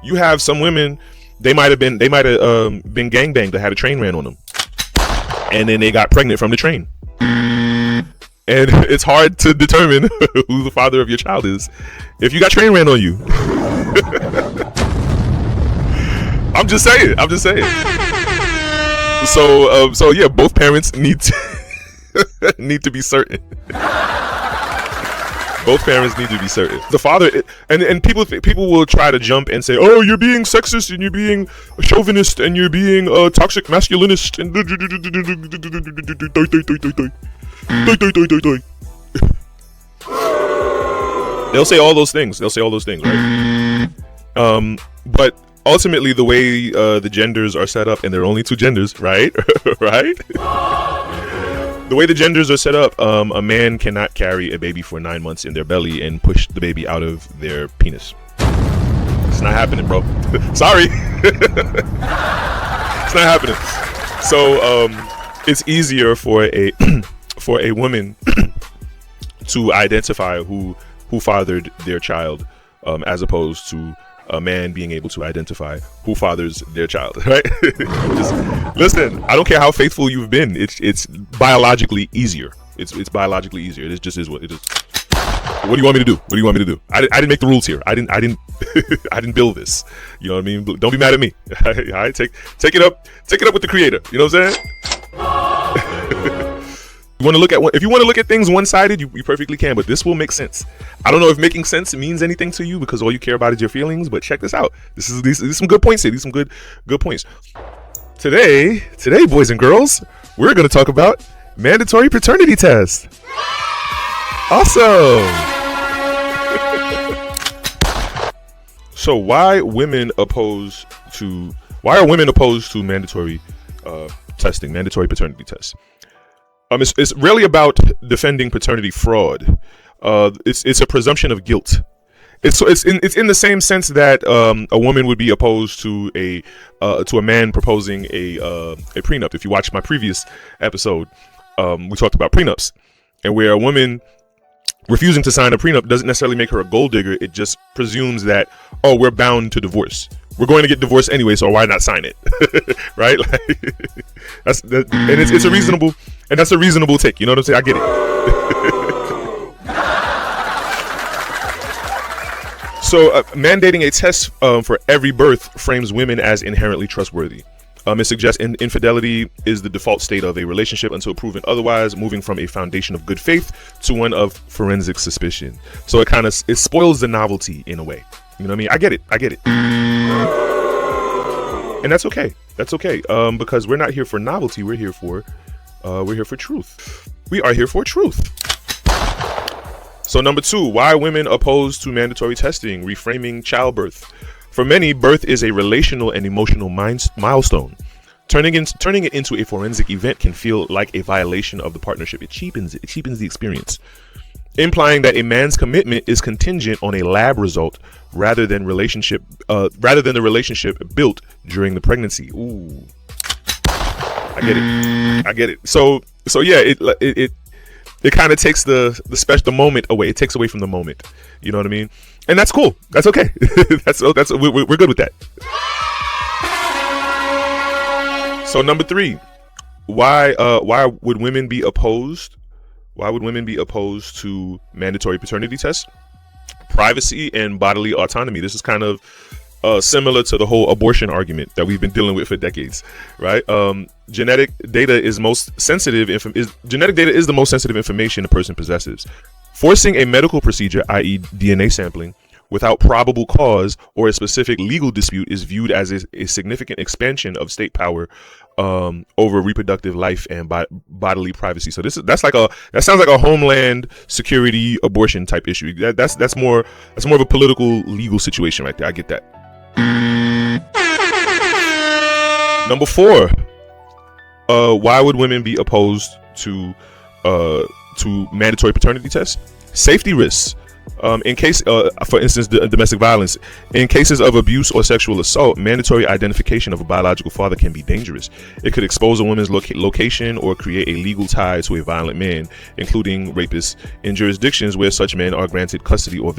You have some women, they might have been gangbanged or had a train ran on them, and then they got pregnant from the train. And it's hard to determine who the father of your child is if you got train ran on you. I'm just saying. So yeah, both parents need to be certain. Both parents need to be certain. The father and people will try to jump and say, "Oh, you're being sexist and you're being chauvinist and you're being toxic masculinist." And they'll say all those things. Right? But ultimately, the way the genders are set up, and there are only two genders, right? Right? The way the genders are set up, a man cannot carry a baby for 9 months in their belly and push the baby out of their penis. It's not happening, bro. Sorry. It's not happening. So it's easier for a woman to identify who fathered their child, as opposed to a man being able to identify who fathers their child, right? Just, listen, I don't care how faithful you've been. It's biologically easier. It's biologically easier. It just is what it is. What do you want me to do? I didn't make the rules here. I didn't I didn't build this. You know what I mean? Don't be mad at me. All right, take it up with the creator. You know what I'm saying? If you want to look at things one-sided, you perfectly can, but this will make sense. I don't know if making sense means anything to you because all you care about is your feelings, but check this out. These some good points here. These some good points. Today, boys and girls, we're going to talk about mandatory paternity tests. Awesome. So why are women opposed to mandatory testing, mandatory paternity tests? It's really about defending paternity fraud. It's a presumption of guilt. It's in the same sense that a woman would be opposed to a man proposing a prenup. If you watch my previous episode, we talked about prenups, and where a woman refusing to sign a prenup doesn't necessarily make her a gold digger. It just presumes that, oh, we're bound to divorce. We're going to get divorced anyway, so why not sign it? Right? Like, and it's a reasonable, and that's a reasonable take. You know what I'm saying? I get it. So mandating a test for every birth frames women as inherently trustworthy. It suggests infidelity is the default state of a relationship until proven otherwise, moving from a foundation of good faith to one of forensic suspicion. So it spoils the novelty in a way. You know what I mean? I get it. And that's okay. Because we're not here for novelty. We're here for truth. We are here for truth. So number 2, why women opposed to mandatory testing, reframing childbirth. For many, birth is a relational and emotional milestone. Turning it into a forensic event can feel like a violation of the partnership. It cheapens the experience, implying that a man's commitment is contingent on a lab result rather than the relationship built during the pregnancy. Ooh, I get it. So yeah, it kind of takes the moment away. It takes away from the moment. You know what I mean? And that's cool. That's okay. We're good with that. So number 3, why would women be opposed? Why would women be opposed to mandatory paternity tests? Privacy and bodily autonomy. This is kind of similar to the whole abortion argument that we've been dealing with for decades, right? Genetic data is the most sensitive information a person possesses. Forcing a medical procedure, i.e. DNA sampling, without probable cause or a specific legal dispute is viewed as a significant expansion of state power over reproductive life and bodily privacy. So that sounds like a homeland security abortion type issue. That's more of a political legal situation right there. I get that. Number 4, why would women be opposed to mandatory paternity tests? Safety risks. In case, for instance, domestic violence. In cases of abuse or sexual assault, mandatory identification of a biological father can be dangerous. It could expose a woman's location or create a legal tie to a violent man, including rapists, in jurisdictions where such men are granted custody or